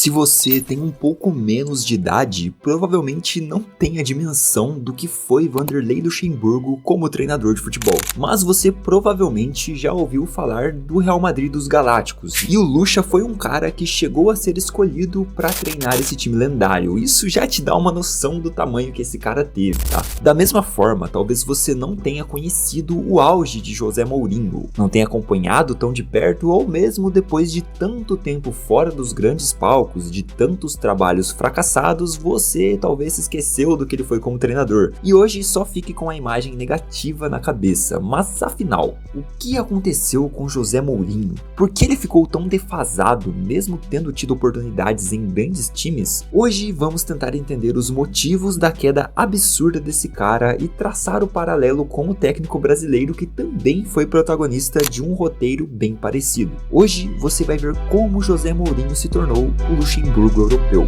Se você tem um pouco menos de idade, provavelmente não tem a dimensão do que foi Vanderlei Luxemburgo como treinador de futebol. Mas você provavelmente já ouviu falar do Real Madrid dos Galácticos. E o Luxa foi um cara que chegou a ser escolhido para treinar esse time lendário. Isso já te dá uma noção do tamanho que esse cara teve, tá? Da mesma forma, talvez você não tenha conhecido o auge de José Mourinho, não tenha acompanhado tão de perto ou mesmo depois de tanto tempo fora dos grandes palcos, de tantos trabalhos fracassados, você talvez se esqueceu do que ele foi como treinador e hoje só fique com a imagem negativa na cabeça. Mas afinal, o que aconteceu com José Mourinho? Por que ele ficou tão defasado, mesmo tendo tido oportunidades em grandes times? Hoje vamos tentar entender os motivos da queda absurda desse cara e traçar o paralelo com o técnico brasileiro que também foi protagonista de um roteiro bem parecido. Hoje você vai ver como José Mourinho se tornou o Luxemburgo europeu.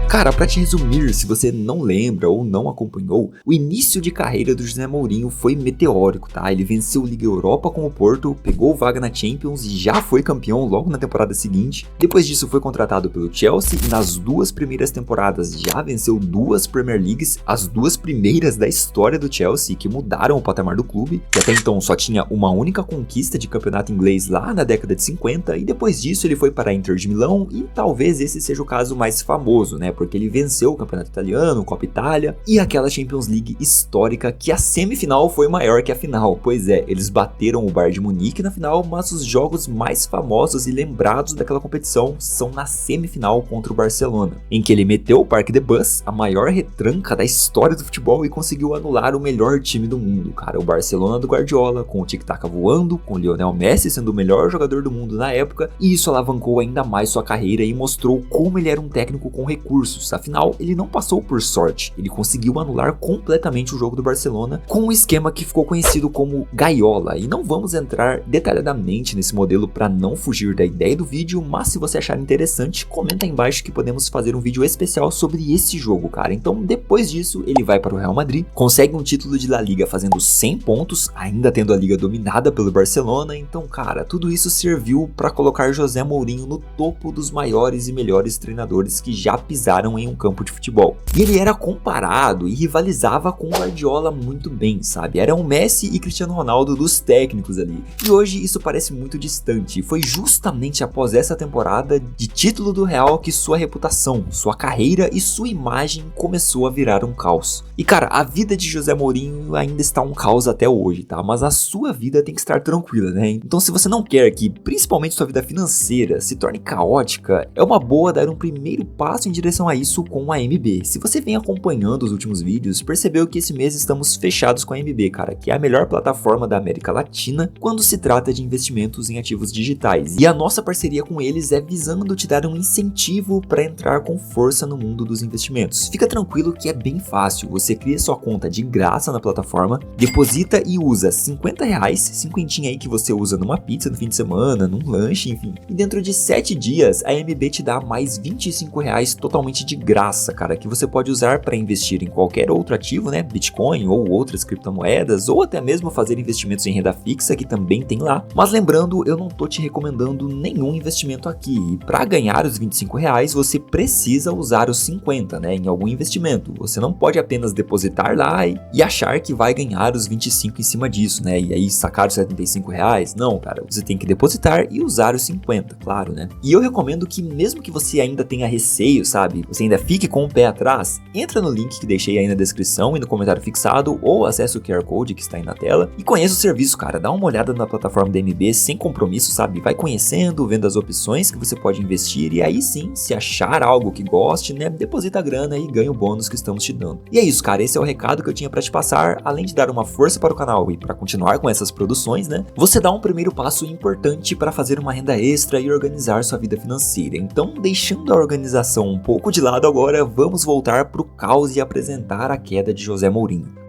Cara, pra te resumir, se você não lembra ou não acompanhou, o início de carreira do José Mourinho foi meteórico, tá? Ele venceu Liga Europa com o Porto, pegou vaga na Champions e já foi campeão logo na temporada seguinte. Depois disso foi contratado pelo Chelsea e nas 2 primeiras temporadas já venceu 2 Premier Leagues, as 2 primeiras da história do Chelsea, que mudaram o patamar do clube, que até então só tinha uma única conquista de campeonato inglês lá na década de 50, e depois disso ele foi para a Inter de Milão e talvez esse seja o caso mais famoso, né? Porque ele venceu o Campeonato Italiano, Copa Itália e aquela Champions League histórica que a semifinal foi maior que a final. Pois é, eles bateram o Bayern de Munique na final, mas os jogos mais famosos e lembrados daquela competição são na semifinal contra o Barcelona, em que ele meteu o Parque de Bus, a maior retranca da história do futebol, e conseguiu anular o melhor time do mundo, cara, o Barcelona do Guardiola, com o tic-tac voando, com o Lionel Messi sendo o melhor jogador do mundo na época, e isso alavancou ainda mais sua carreira e mostrou como ele era um técnico com recursos. Afinal, ele não passou por sorte, ele conseguiu anular completamente o jogo do Barcelona com um esquema que ficou conhecido como gaiola, e não vamos entrar detalhadamente nesse modelo para não fugir da ideia do vídeo, mas se você achar interessante, comenta aí embaixo que podemos fazer um vídeo especial sobre esse jogo, cara. Então, depois disso, ele vai para o Real Madrid, consegue um título de La Liga fazendo 100 pontos, ainda tendo a liga dominada pelo Barcelona. Então, cara, tudo isso serviu para colocar José Mourinho no topo dos maiores e melhores treinadores que já pisaram em um campo de futebol. E ele era comparado e rivalizava com o Guardiola muito bem, sabe? Era um Messi e Cristiano Ronaldo dos técnicos ali. E hoje isso parece muito distante. Foi justamente após essa temporada de título do Real que sua reputação, sua carreira e sua imagem começou a virar um caos. E cara, a vida de José Mourinho ainda está um caos até hoje, tá? Mas a sua vida tem que estar tranquila, né? Então se você não quer que, principalmente sua vida financeira, se torne caótica, é uma boa dar um primeiro passo em direção a isso com a AMB. Se você vem acompanhando os últimos vídeos, percebeu que esse mês estamos fechados com a AMB, cara, que é a melhor plataforma da América Latina quando se trata de investimentos em ativos digitais. E a nossa parceria com eles é visando te dar um incentivo para entrar com força no mundo dos investimentos. Fica tranquilo que é bem fácil, você cria sua conta de graça na plataforma, deposita e usa R$50, cinquentinha aí que você usa numa pizza no fim de semana, num lanche, enfim. E dentro de 7 dias, a AMB te dá mais R$25 totalmente de graça, cara, que você pode usar para investir em qualquer outro ativo, né, Bitcoin ou outras criptomoedas, ou até mesmo fazer investimentos em renda fixa, que também tem lá. Mas lembrando, eu não tô te recomendando nenhum investimento aqui, e para ganhar os R$25, você precisa usar os 50, né, em algum investimento. Você não pode apenas depositar lá e achar que vai ganhar os 25 em cima disso, né, e aí sacar os R$75. Não, cara, você tem que depositar e usar os 50, claro, né. E eu recomendo que mesmo que você ainda tenha receio, sabe, você ainda fique com o pé atrás, entra no link que deixei aí na descrição e no comentário fixado, ou acessa o QR Code que está aí na tela e conheça o serviço, cara. Dá uma olhada na plataforma da AMB sem compromisso, sabe? Vai conhecendo, vendo as opções que você pode investir e aí sim, se achar algo que goste, né, deposita a grana e ganha o bônus que estamos te dando. E é isso, cara. Esse é o recado que eu tinha para te passar. Além de dar uma força para o canal e para continuar com essas produções, né, você dá um primeiro passo importante para fazer uma renda extra e organizar sua vida financeira. Então, deixando a organização um pouco de lado agora, vamos voltar pro caos e apresentar a queda de José Mourinho.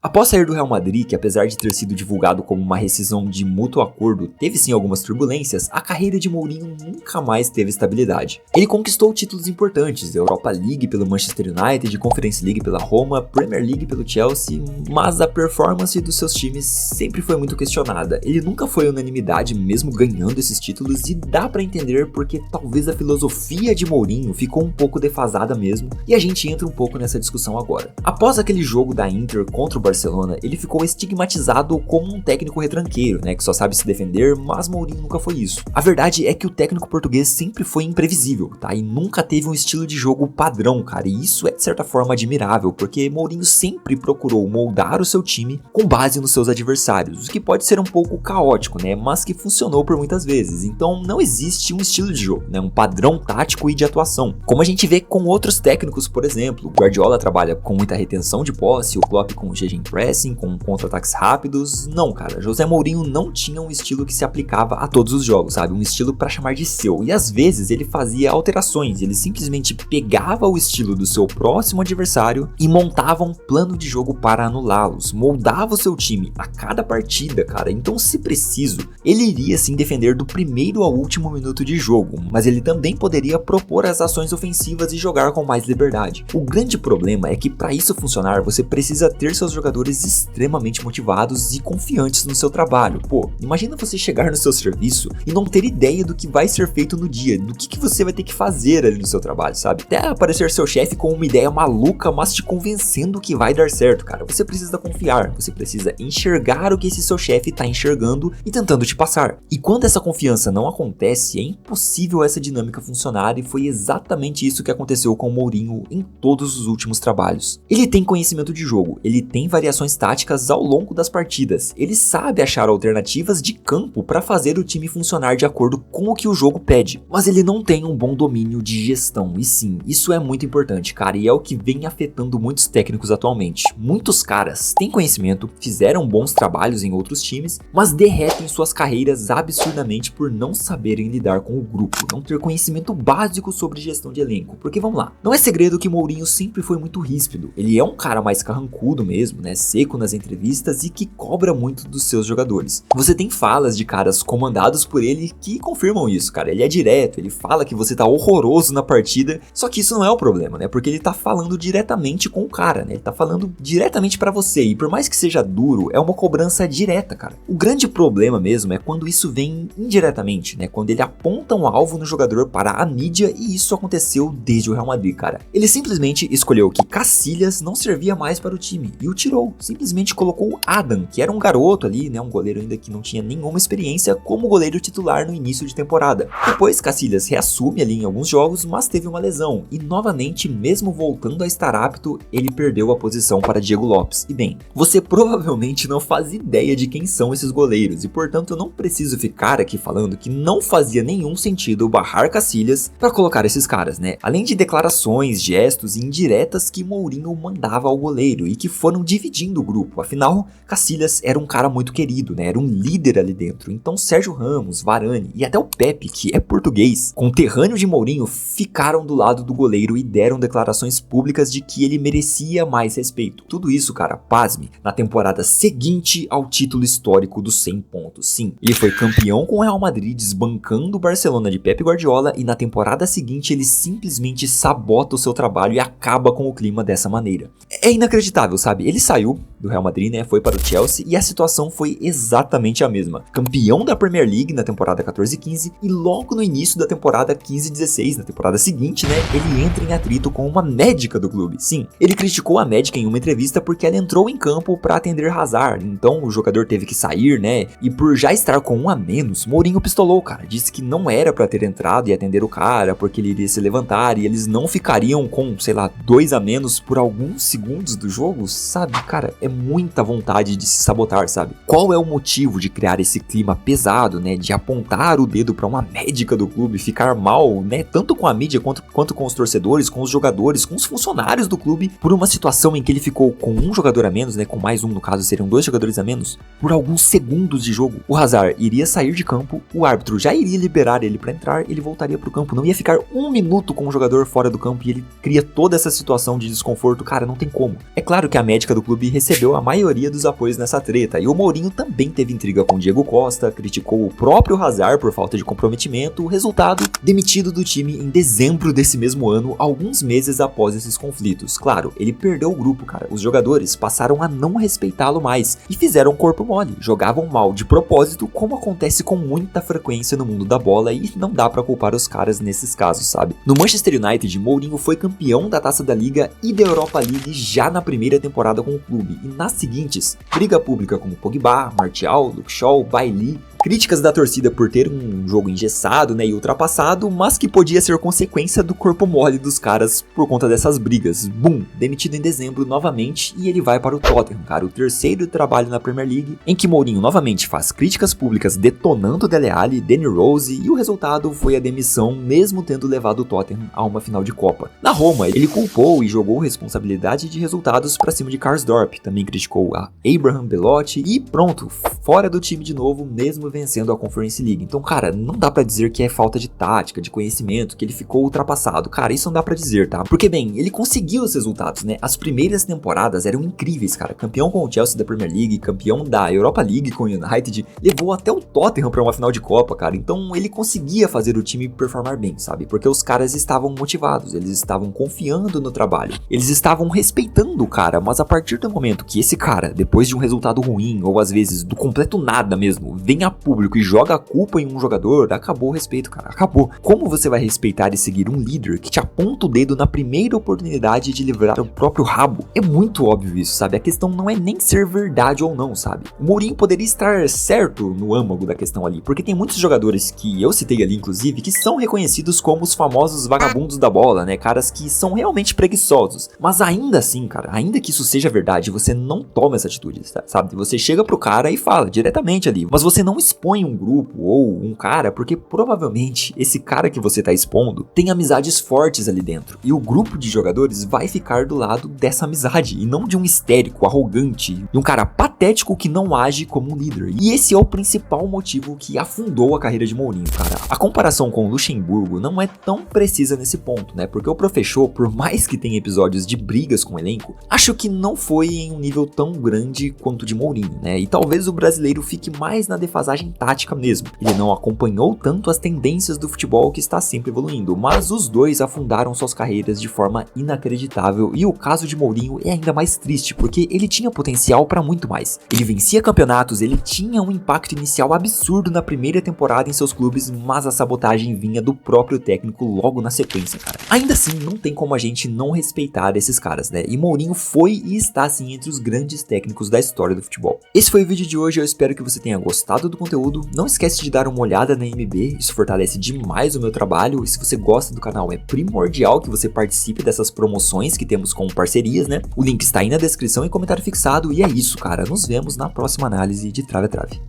A Após sair do Real Madrid, que apesar de ter sido divulgado como uma rescisão de mútuo acordo, teve sim algumas turbulências, a carreira de Mourinho nunca mais teve estabilidade. Ele conquistou títulos importantes, Europa League pelo Manchester United, Conference League pela Roma, Premier League pelo Chelsea, mas a performance dos seus times sempre foi muito questionada. Ele nunca foi unanimidade mesmo ganhando esses títulos e dá pra entender porque talvez a filosofia de Mourinho ficou um pouco defasada mesmo, e a gente entra um pouco nessa discussão agora. Após aquele jogo da Inter contra o Barcelona, ele ficou estigmatizado como um técnico retranqueiro, né, que só sabe se defender, mas Mourinho nunca foi isso. A verdade é que o técnico português sempre foi imprevisível, tá, e nunca teve um estilo de jogo padrão, cara, e isso é de certa forma admirável, porque Mourinho sempre procurou moldar o seu time com base nos seus adversários, o que pode ser um pouco caótico, né, mas que funcionou por muitas vezes. Então não existe um estilo de jogo, né, um padrão tático e de atuação, como a gente vê com outros técnicos, por exemplo. O Guardiola trabalha com muita retenção de posse, o Klopp com gegenpressing, com contra-ataques rápidos. Não, cara, José Mourinho não tinha um estilo que se aplicava a todos os jogos, sabe, um estilo pra chamar de seu, e às vezes ele fazia alterações, ele simplesmente pegava o estilo do seu próximo adversário e montava um plano de jogo para anulá-los, moldava o seu time a cada partida, cara. Então, se preciso, ele iria sim defender do primeiro ao último minuto de jogo, mas ele também poderia propor as ações ofensivas e jogar com mais liberdade. O grande problema é que para isso funcionar, você precisa ter seus jogadores extremamente motivados e confiantes no seu trabalho. Pô, imagina você chegar no seu serviço e não ter ideia do que vai ser feito no dia, do que você vai ter que fazer ali no seu trabalho, sabe? Até aparecer seu chefe com uma ideia maluca, mas te convencendo que vai dar certo, cara. Você precisa confiar, você precisa enxergar o que esse seu chefe tá enxergando e tentando te passar. E quando essa confiança não acontece, é impossível essa dinâmica funcionar, e foi exatamente isso que aconteceu com o Mourinho em todos os últimos trabalhos. Ele tem conhecimento de jogo, ele tem variações táticas ao longo das partidas, ele sabe achar alternativas de campo para fazer o time funcionar de acordo com o que o jogo pede, mas ele não tem um bom domínio de gestão, e sim, isso é muito importante, cara, e é o que vem afetando muitos técnicos atualmente. Muitos caras têm conhecimento, fizeram bons trabalhos em outros times, mas derretem suas carreiras absurdamente por não saberem lidar com o grupo, não ter conhecimento básico sobre gestão de elenco. Porque vamos lá, não é segredo que Mourinho sempre foi muito ríspido, ele é um cara mais carrancudo mesmo, né, seco nas entrevistas e que cobra muito dos seus jogadores. Você tem falas de caras comandados por ele que confirmam isso, cara, ele é direto, ele fala que você tá horroroso na partida, só que isso não é o problema, né, porque ele tá falando diretamente com o cara, né, ele tá falando diretamente pra você, e por mais que seja duro, é uma cobrança direta, cara. O grande problema mesmo é quando isso vem indiretamente, né, quando ele aponta um alvo no jogador para a mídia, e isso aconteceu desde o Real Madrid, cara. Ele simplesmente escolheu que Casillas não servia mais para o time e o tirou, simplesmente colocou Adam, que era um garoto ali, né, um goleiro ainda que não tinha nenhuma experiência, como goleiro titular no início de temporada. Depois Casillas reassume ali em alguns jogos, mas teve uma lesão, e novamente, mesmo voltando a estar apto, ele perdeu a posição para Diego Lopes. E bem, você provavelmente não faz ideia de quem são esses goleiros, e portanto eu não preciso ficar aqui falando que não fazia nenhum sentido barrar Casillas para colocar esses caras, né? Além de declarações, gestos e indiretas que Mourinho mandava ao goleiro e que foram dividindo o grupo. Afinal, Casillas era um cara muito querido, né? Era um líder ali dentro. Então Sérgio Ramos, Varane e até o Pepe, que é português, conterrâneo de Mourinho, ficaram do lado do goleiro e deram declarações públicas de que ele merecia mais respeito. Tudo isso, cara, pasme, na temporada seguinte ao título histórico dos 100 pontos. Sim, ele foi campeão com o Real Madrid, desbancando o Barcelona de Pep Guardiola, e na temporada seguinte ele simplesmente sabota o seu trabalho e acaba com o clima dessa maneira. É inacreditável, sabe? Ele saiu do Real Madrid, né, foi para o Chelsea, e a situação foi exatamente a mesma. Campeão da Premier League na temporada 14-15, e logo no início da temporada 15-16, na temporada seguinte, né, ele entra em atrito com uma médica do clube. Sim, ele criticou a médica em uma entrevista porque ela entrou em campo para atender Hazard, então o jogador teve que sair, né, e por já estar com um a menos, Mourinho pistolou, cara, disse que não era para ter entrado e atender o cara, porque ele iria se levantar e eles não ficariam com, sei lá, 2 a menos por alguns segundos do jogo, sabe? Cara, é muita vontade de se sabotar, sabe? Qual é o motivo de criar esse clima pesado, né, de apontar o dedo para uma médica do clube, ficar mal, né, tanto com a mídia quanto com os torcedores, com os jogadores, com os funcionários do clube, por uma situação em que ele ficou com um jogador a menos, né, com mais um, no caso seriam 2 jogadores a menos, por alguns segundos de jogo. O Hazard iria sair de campo, o árbitro já iria liberar ele para entrar, ele voltaria pro campo, não ia ficar 1 minuto com o jogador fora do campo, e ele cria toda essa situação de desconforto. Cara, não tem como. É claro que a médica do clube recebeu a maioria dos apoios nessa treta, e o Mourinho também teve intriga com Diego Costa, criticou o próprio Hazard por falta de comprometimento, o resultado, demitido do time em dezembro desse mesmo ano, alguns meses após esses conflitos. Claro, ele perdeu o grupo, cara. Os jogadores passaram a não respeitá-lo mais e fizeram corpo mole, jogavam mal de propósito, como acontece com muita frequência no mundo da bola, e não dá pra culpar os caras nesses casos, sabe? No Manchester United, Mourinho foi campeão da Taça da Liga e da Europa League já na primeira temporada com o clube, e nas seguintes, briga pública com Pogba, Martial, Luke Shaw, Bailly, críticas da torcida por ter um jogo engessado, né, e ultrapassado, mas que podia ser consequência do corpo mole dos caras por conta dessas brigas. Boom, demitido em dezembro novamente, e ele vai para o Tottenham, cara, o terceiro trabalho na Premier League, em que Mourinho novamente faz críticas públicas detonando Dele Alli, Danny Rose, e o resultado foi a demissão, mesmo tendo levado o Tottenham a uma final de Copa. Na Roma, ele culpou e jogou responsabilidade de resultados para cima de Karsdorp, também criticou a Abraham Belotti, e pronto, fora do time de novo, mesmo vencendo a Conference League. Então, cara, não dá pra dizer que é falta de tática, de conhecimento, que ele ficou ultrapassado. Cara, isso não dá pra dizer, tá? Porque, bem, ele conseguiu os resultados, né? As primeiras temporadas eram incríveis, cara. Campeão com o Chelsea da Premier League, campeão da Europa League com o United, levou até o Tottenham pra uma final de Copa, cara. Então, ele conseguia fazer o time performar bem, sabe? Porque os caras estavam motivados, eles estavam confiando no trabalho, eles estavam respeitando o cara, mas a partir do momento que esse cara, depois de um resultado ruim, ou às vezes do completo nada mesmo, vem a público e joga a culpa em um jogador, acabou o respeito, cara, acabou. Como você vai respeitar e seguir um líder que te aponta o dedo na primeira oportunidade de livrar o próprio rabo? É muito óbvio isso, sabe? A questão não é nem ser verdade ou não, sabe? O Mourinho poderia estar certo no âmago da questão ali, porque tem muitos jogadores que eu citei ali, inclusive, que são reconhecidos como os famosos vagabundos da bola, né? Caras que são realmente preguiçosos. Mas ainda assim, cara, ainda que isso seja verdade, você não toma essa atitude, sabe? Você chega pro cara e fala diretamente ali, mas você não expõe um grupo ou um cara, porque provavelmente esse cara que você tá expondo tem amizades fortes ali dentro, e o grupo de jogadores vai ficar do lado dessa amizade, e não de um histérico, arrogante, e um cara patético que não age como um líder. E esse é o principal motivo que afundou a carreira de Mourinho, cara. A comparação com o Luxemburgo não é tão precisa nesse ponto, né, porque o Professor, por mais que tenha episódios de brigas com o elenco, acho que não foi em um nível tão grande quanto o de Mourinho, né, e talvez o brasileiro fique mais na defasagem tática mesmo. Ele não acompanhou tanto as tendências do futebol que está sempre evoluindo, mas os dois afundaram suas carreiras de forma inacreditável, e o caso de Mourinho é ainda mais triste, porque ele tinha potencial para muito mais. Ele vencia campeonatos, ele tinha um impacto inicial absurdo na primeira temporada em seus clubes, mas a sabotagem vinha do próprio técnico logo na sequência, cara. Ainda assim, não tem como a gente não respeitar esses caras, né? E Mourinho foi e está assim entre os grandes técnicos da história do futebol. Esse foi o vídeo de hoje, eu espero que você tenha gostado do conteúdo. Não esquece de dar uma olhada na MB, isso fortalece demais o meu trabalho, e se você gosta do canal é primordial que você participe dessas promoções que temos com parcerias, né? O link está aí na descrição e comentário fixado, e é isso, cara, nos vemos na próxima análise de Trave a Trave.